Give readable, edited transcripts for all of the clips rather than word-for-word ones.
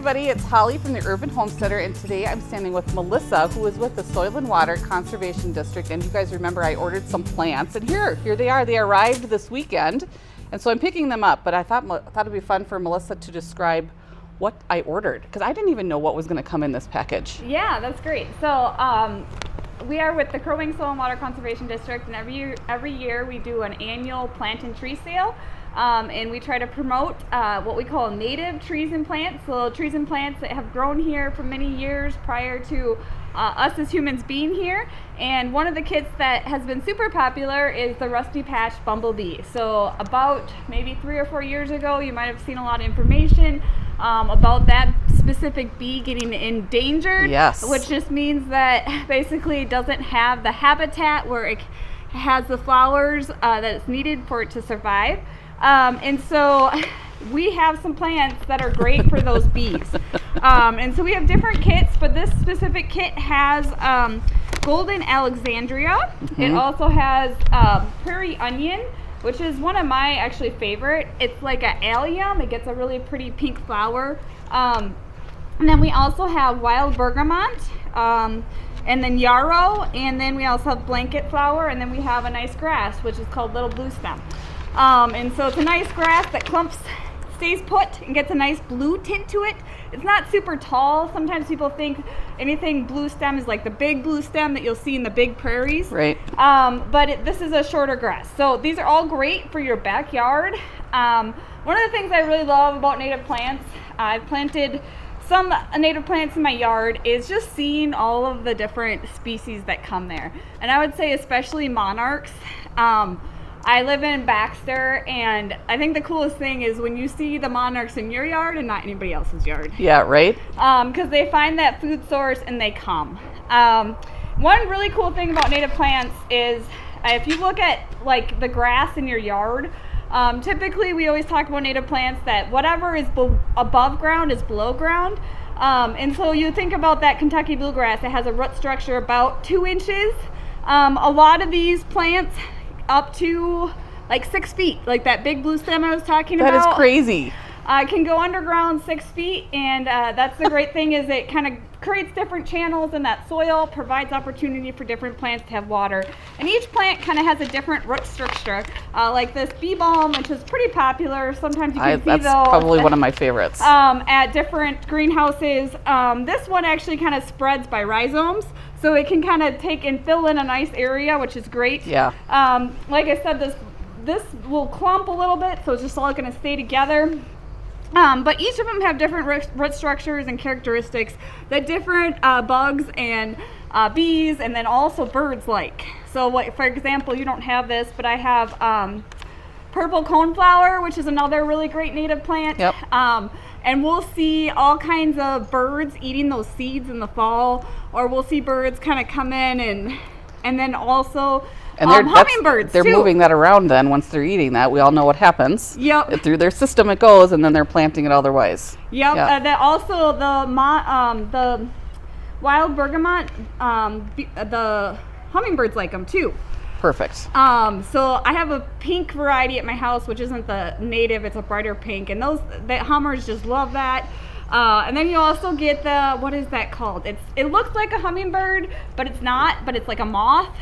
everybody, it's Holly from the Urban Homesteader, and today I'm standing with Melissa, who is with the Soil and Water Conservation District. And you guys remember I ordered some plants, and here they are. They arrived this weekend, and so I'm picking them up. But I thought it'd be fun for Melissa to describe what I ordered, because I didn't even know what was going to come in this package. Yeah, that's great. So we are with the Crow Wing Soil and Water Conservation District, and every year we do an annual plant and tree sale. And we try to promote what we call native trees and plants. So trees and plants that have grown here for many years prior to us as humans being here. And one of the kits that has been super popular is the Rusty Patch Bumble Bee. So about maybe 3 or 4 years ago, you might have seen a lot of information about that specific bee getting endangered. Yes. Which just means that basically it doesn't have the habitat where it has the flowers that it's needed for it to survive. And so we have some plants that are great for those bees. And so we have different kits, but this specific kit has golden Alexandria. Mm-hmm. It also has prairie onion, which is one of my actually favorite. It's like an allium. It gets a really pretty pink flower. And then we also have wild bergamot, and then yarrow, and then we also have blanket flower, and then we have a nice grass, which is called little blue stem. And so it's a nice grass that clumps, stays put, and gets a nice blue tint to it. It's not super tall. Sometimes people think anything blue stem is like the big blue stem that you'll see in the big prairies. Right. But this is a shorter grass. So these are all great for your backyard. One of the things I really love about native plants, I've planted some native plants in my yard, is just seeing all of the different species that come there. And I would say especially monarchs. I live in Baxter, and I think the coolest thing is when you see the monarchs in your yard and not anybody else's yard. Yeah, right? Because they find that food source and they come. One really cool thing about native plants is if you look at like the grass in your yard, typically we always talk about native plants that whatever is above ground is below ground. And so you think about that Kentucky bluegrass, it has a root structure about 2 inches. A lot of these plants up to like 6 feet, like that big blue stem I was talking about. That is crazy. Can go underground 6 feet, and that's the great thing is it kind of creates different channels in that soil, provides opportunity for different plants to have water. And each plant kind of has a different root structure, like this bee balm, which is pretty popular. Sometimes you can see that's those probably one of my favorites. at different greenhouses. This one actually kind of spreads by rhizomes, so it can kind of take and fill in a nice area, which is great. Yeah. Like I said, this will clump a little bit, so it's just all going to stay together. But each of them have different root structures and characteristics that different bugs and bees and then also birds like. So for example, you don't have this, but I have purple coneflower, which is another really great native plant. Yep. And we'll see all kinds of birds eating those seeds in the fall, or we'll see birds kind of come in and then also hummingbirds they're too. moving that around then once they're eating that. We all know what happens. Yep. Through their system it goes, and then they're planting it otherwise. Yep. Yeah. That also the wild bergamot, the hummingbirds like them too. Perfect. So I have a pink variety at my house, which isn't the native, it's a brighter pink, and that hummers just love that. And then you also get what is that called? It looks like a hummingbird, but it's not, but it's like a moth.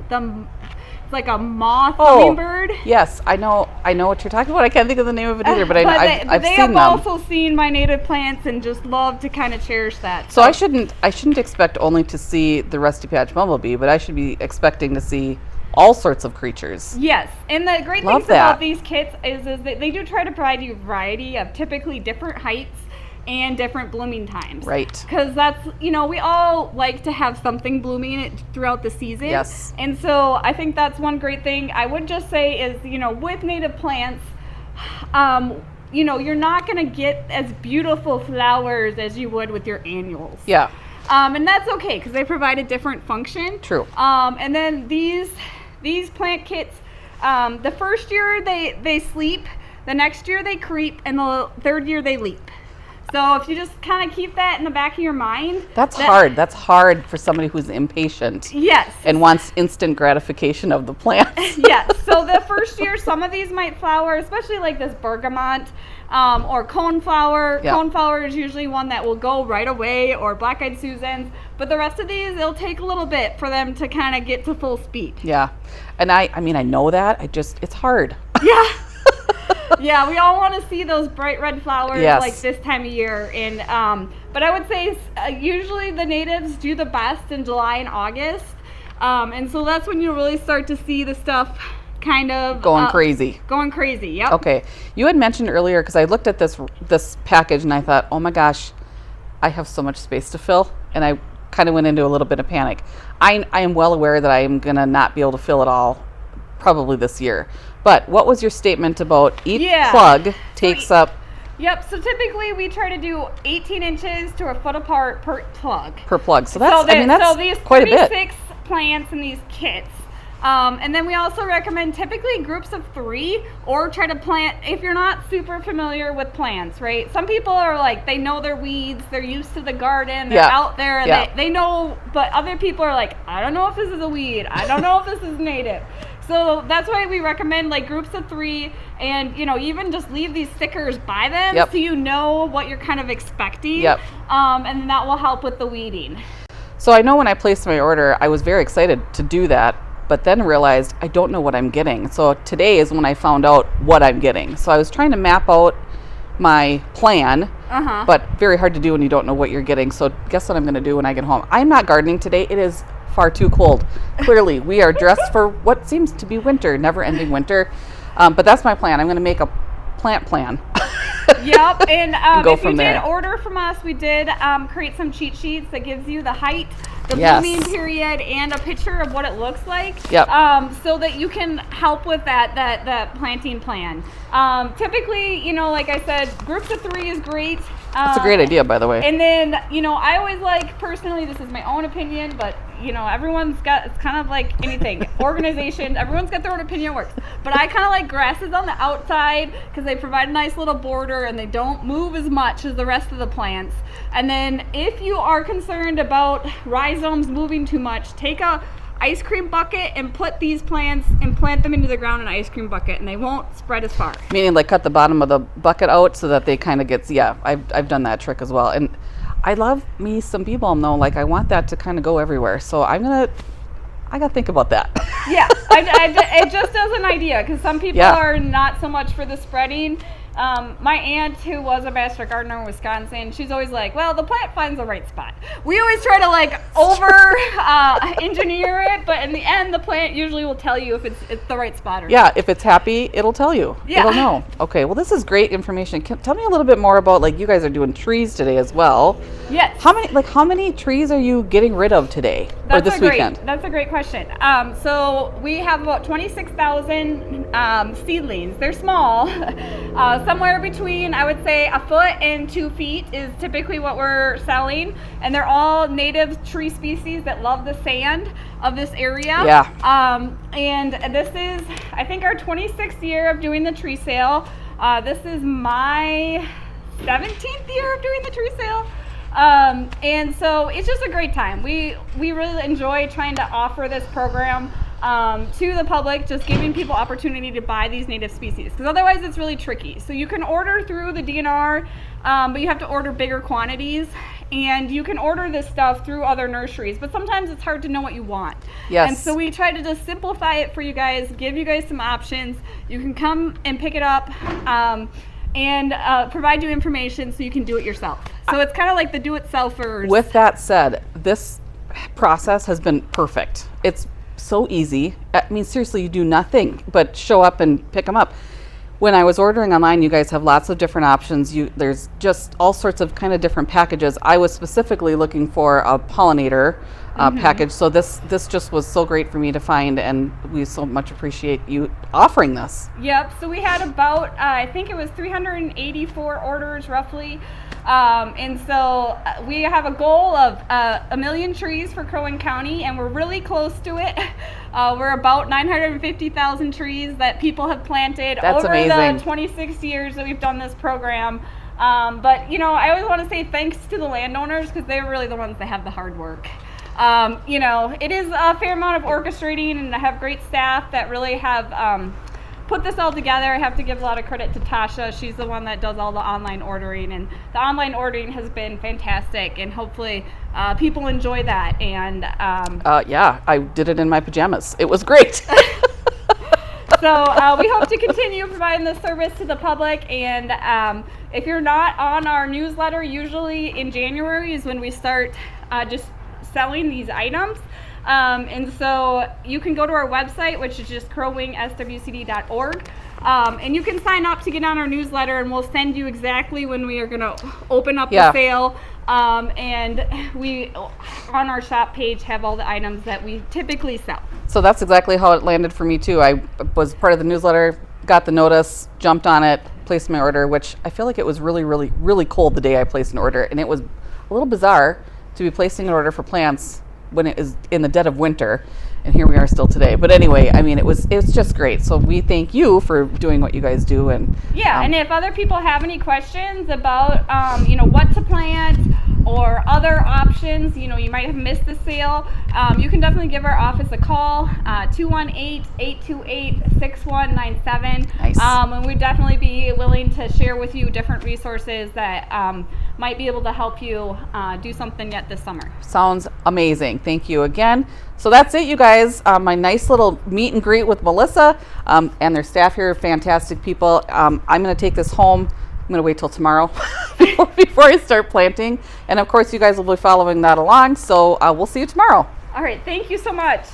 It's like a moth hummingbird. Yes, I know what you're talking about. I can't think of the name of it either, but I've they seen have them. also seen my native plants and just love to kind of cherish that. So I shouldn't expect only to see the Rusty Patch Bumble Bee, but I should be expecting to see all sorts of creatures. Yes, and the great thing about these kits is that they do try to provide you a variety of typically different heights and different blooming times. Right. Because that's, we all like to have something blooming throughout the season. Yes. And so I think that's one great thing I would just say is, with native plants, you're not going to get as beautiful flowers as you would with your annuals. Yeah. And that's okay because they provide a different function. True. And then these plant kits, the first year they sleep, the next year they creep, and the third year they leap. So if you just kind of keep that in the back of your mind. That's hard. That's hard for somebody who's impatient. Yes. And wants instant gratification of the plants. Yes. So the first year, some of these might flower, especially like this bergamot or coneflower. Yep. Coneflower is usually one that will go right away, or black-eyed Susans. But the rest of these, it'll take a little bit for them to kind of get to full speed. Yeah. And I mean, I know that. It's hard. Yeah. Yeah, we all want to see those bright red flowers Yes. like this time of year. And but I would say usually the natives do the best in July and August. And so that's when you really start to see the stuff kind of Going crazy. Going crazy, yep. Okay. You had mentioned earlier, because I looked at this package and I thought, oh my gosh, I have so much space to fill. And I kind of went into a little bit of panic. I am well aware that I am going to not be able to fill it all probably this year. But what was your statement about each plug takes up? Yep, so typically we try to do 18 inches to a foot apart per plug. Per plug. So that's, that's quite a bit. 36 plants in these kits. And then we also recommend typically groups of 3, or try to plant, if you're not super familiar with plants, right? Some people are like, they know their weeds, they're used to the garden, they're out there, and they know, but other people are like, I don't know if this is a weed, I don't know if this is native. So that's why we recommend like groups of 3, and even just leave these stickers by them so you know what you're kind of expecting. And that will help with the weeding. So I know when I placed my order, I was very excited to do that, but then realized I don't know what I'm getting. So today is when I found out what I'm getting. So I was trying to map out my plan, but very hard to do when you don't know what you're getting. So guess what I'm going to do when I get home? I'm not gardening today. It is far too cold. Clearly, we are dressed for what seems to be winter, never-ending winter. But that's my plan. I'm going to make a plant plan. Yep, and go if from you there. did order from us, we did create some cheat sheets that gives you the height, the blooming period, and a picture of what it looks like. Yep. So that you can help with that planting plan. Typically, like I said, groups of 3 is great. That's a great idea, by the way. And then, I always like, personally, this is my own opinion, but everyone's got, it's kind of like anything, organization, everyone's got their own opinion works. But I kind of like grasses on the outside because they provide a nice little border and they don't move as much as the rest of the plants. And then if you are concerned about rhizomes moving too much, take a ice cream bucket and put these plants and plant them into the ground in an ice cream bucket, and they won't spread as far. Meaning like cut the bottom of the bucket out so that they kind of gets, I've done that trick as well. And I love me some bee balm though. Like I want that to kind of go everywhere. So I got to think about that. Yeah, it just as an idea, because some people are not so much for the spreading. My aunt, who was a master gardener in Wisconsin, she's always like, well, the plant finds the right spot. We always try to like over engineer it, but in the end, the plant usually will tell you if it's the right spot or not. Yeah, if it's happy, it'll tell you. Yeah. It'll know. Okay, well, this is great information. Tell me a little bit more about, like, you guys are doing trees today as well. Yes. How many trees are you getting rid of today or this weekend? That's a great question. So we have about 26,000 seedlings. They're small. Somewhere between, I would say, a foot and 2 feet is typically what we're selling. And they're all native tree species that love the sand of this area. Yeah. And this is, I think, our 26th year of doing the tree sale. This is my 17th year of doing the tree sale. And so it's just a great time. We really enjoy trying to offer this program to the public, just giving people opportunity to buy these native species, because otherwise it's really tricky. So you can order through the DNR, but you have to order bigger quantities, and you can order this stuff through other nurseries, but sometimes it's hard to know what you want. Yes. And so we try to just simplify it for you guys, give you guys some options. You can come and pick it up, and provide you information so you can do it yourself. So it's kind of like the do-it-selfers. With that said, this process has been perfect. It's so easy. I mean, seriously, you do nothing but show up and pick them up. When I was ordering online, you guys have lots of different options. There's just all sorts of kind of different packages. I was specifically looking for a pollinator package, so this just was so great for me to find, and we so much appreciate you offering this. Yep, so we had about, I think it was 384 orders roughly. And so we have a goal of 1 million trees for Crow Wing County, and we're really close to it. We're about 950,000 trees that people have planted over amazing. the 26 years that we've done this program. But you know, I always want to say thanks to the landowners because they're really the ones that have the hard work. You know, it is a fair amount of orchestrating, and I have great staff that really have put this all together. I have to give a lot of credit to Tasha. She's the one that does all the online ordering, and the online ordering has been fantastic, and hopefully people enjoy that. And yeah, I did it in my pajamas. It was great. So we hope to continue providing this service to the public, and if you're not on our newsletter, usually in January is when we start just selling these items. And so you can go to our website, which is just crowwingswcd.org, and you can sign up to get on our newsletter, and we'll send you exactly when we are going to open up the sale. And we, on our shop page, have all the items that we typically sell. So that's exactly how it landed for me too. I was part of the newsletter, got the notice, jumped on it, placed my order, which I feel like it was really, really, really cold the day I placed an order, and it was a little bizarre to be placing an order for plants when it is in the dead of winter, and here we are still today. But anyway, I mean, it was just great. So we thank you for doing what you guys do. And and if other people have any questions about you know, what to plant or other options, you know, you might have missed the sale, you can definitely give our office a call, 218-828-6197. Nice. And we'd definitely be willing to share with you different resources that might be able to help you do something yet this summer. Sounds amazing. Thank you again. So that's it, you guys. My nice little meet and greet with Melissa and their staff here, fantastic people. I'm going to take this home. I'm going to wait till tomorrow before I start planting. And of course, you guys will be following that along. So we'll see you tomorrow. All right. Thank you so much.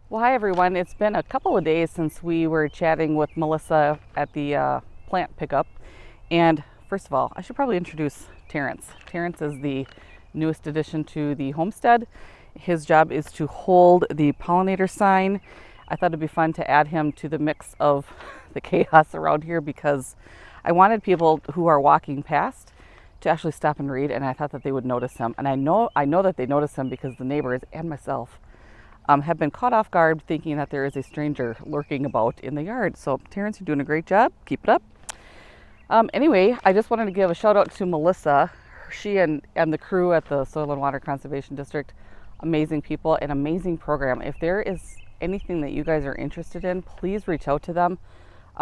Well, hi, everyone. It's been a couple of days since we were chatting with Melissa at the plant pickup. And first of all, I should probably introduce Terrence. Terrence is the newest addition to the homestead. His job is to hold the pollinator sign. I thought it'd be fun to add him to the mix of the chaos around here because I wanted people who are walking past to actually stop and read, and I thought that they would notice him. And I know that they notice him because the neighbors and myself have been caught off guard thinking that there is a stranger lurking about in the yard. So Terrence, you're doing a great job. Keep it up. Anyway, I just wanted to give a shout out to Melissa. She and the crew at the Soil and Water Conservation District, amazing people, an amazing program. If there is anything that you guys are interested in, please reach out to them.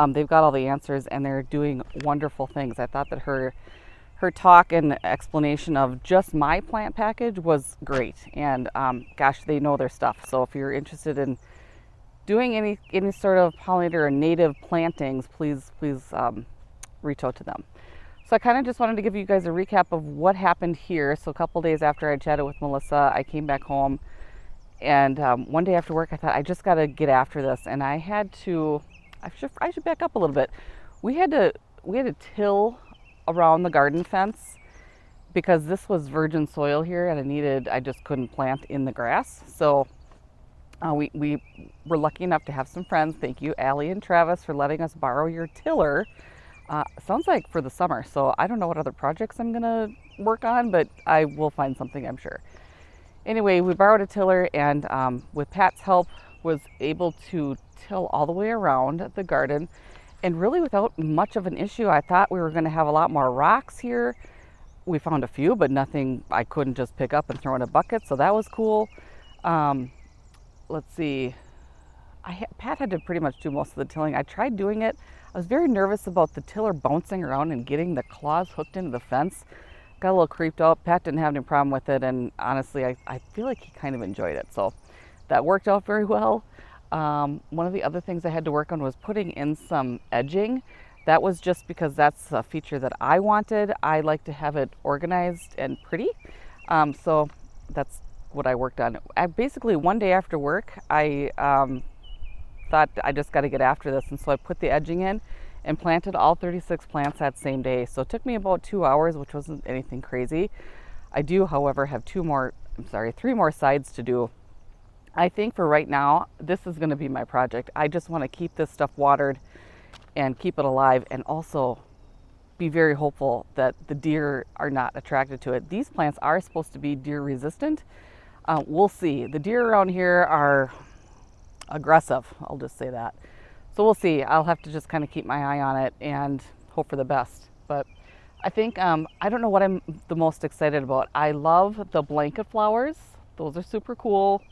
They've got all the answers and they're doing wonderful things. I thought that her talk and explanation of just my plant package was great. And gosh, they know their stuff. So if you're interested in doing any sort of pollinator or native plantings, please reach out to them. So I kind of just wanted to give you guys a recap of what happened here. So a couple days after I chatted with Melissa, I came back home, and one day after work I thought I just got to get after this, and I should back up a little bit. We had to till around the garden fence because this was virgin soil here, and I just couldn't plant in the grass. So we were lucky enough to have some friends. Thank you, Allie and Travis, for letting us borrow your tiller. Sounds like for the summer, so I don't know what other projects I'm gonna work on, but I will find something, I'm sure. Anyway, we borrowed a tiller, and with Pat's help was able to till all the way around the garden, and really without much of an issue. I thought we were going to have a lot more rocks here. We found a few, but nothing I couldn't just pick up and throw in a bucket, so that was cool. Let's see. Pat had to pretty much do most of the tilling. I tried doing it. I was very nervous about the tiller bouncing around and getting the claws hooked into the fence. Got a little creeped out. Pat didn't have any problem with it, and honestly, I feel like he kind of enjoyed it. So that worked out very well. One of the other things I had to work on was putting in some edging. That was just because that's a feature that I wanted. I like to have it organized and pretty. So that's what I worked on. Basically, one day after work, I thought I just got to get after this, and so I put the edging in and planted all 36 plants that same day. So it took me about 2 hours, which wasn't anything crazy. I do, however, have 3 more sides to do. I think for right now, this is going to be my project. I just want to keep this stuff watered and keep it alive, and also be very hopeful that the deer are not attracted to it. These plants are supposed to be deer resistant. We'll see. The deer around here are aggressive, I'll just say that. So we'll see. I'll have to just kind of keep my eye on it and hope for the best. But I think, I don't know what I'm the most excited about. I love the blanket flowers. Those are super cool.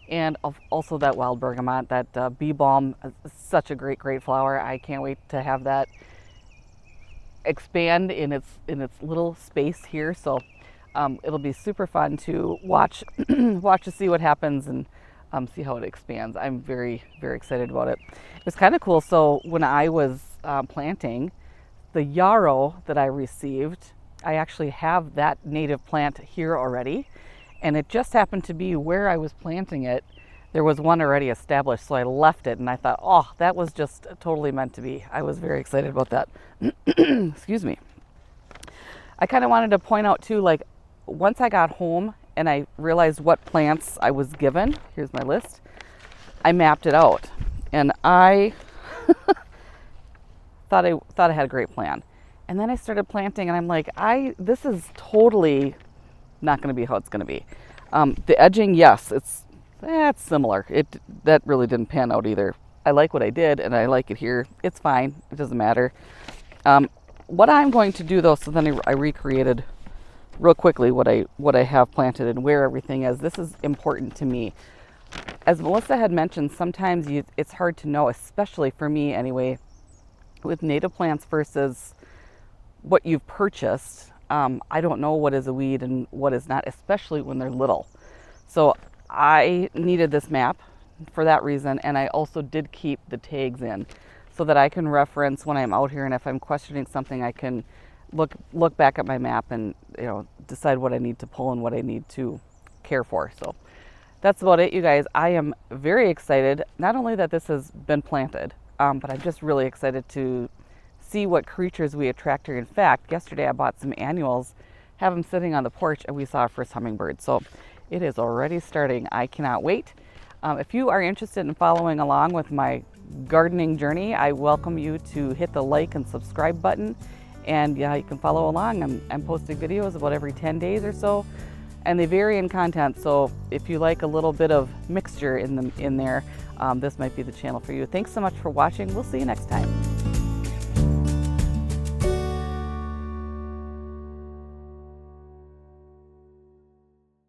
And also that wild bergamot, that bee balm is such a great flower. I can't wait to have that expand in its little space here. So it'll be super fun to watch to see what happens and see how it expands. I'm very excited about it. It was kind of cool. So when I was planting, the yarrow that I received, I actually have that native plant here already, and it just happened to be where I was planting it. There was one already established, so I left it, and I thought, oh, that was just totally meant to be. I was very excited about that. Excuse me. I kind of wanted to point out too, like once I got home and I realized what plants I was given, here's my list, I mapped it out, and I thought I had a great plan. And then I started planting, and I'm like, this is totally not going to be how it's going to be. The edging, yes, it's similar. That really didn't pan out either. I like what I did, and I like it here. It's fine. It doesn't matter. What I'm going to do though, so then I recreated real quickly what I have planted and where everything is. This is important to me. As Melissa had mentioned, sometimes it's hard to know, especially for me anyway, with native plants versus what you've purchased. I don't know what is a weed and what is not, especially when they're little. So I needed this map for that reason, and I also did keep the tags in so that I can reference when I'm out here, and if I'm questioning something, I can look back at my map and decide what I need to pull and what I need to care for. So that's about it, you guys. I am very excited, not only that this has been planted, but I'm just really excited to see what creatures we attract here. In fact, yesterday I bought some annuals, have them sitting on the porch, and we saw our first hummingbird. So it is already starting. I cannot wait. If you are interested in following along with my gardening journey, I welcome you to hit the like and subscribe button. And yeah, you can follow along. I'm posting videos about every 10 days or so, and they vary in content. So if you like a little bit of mixture in there, this might be the channel for you. Thanks so much for watching. We'll see you next time.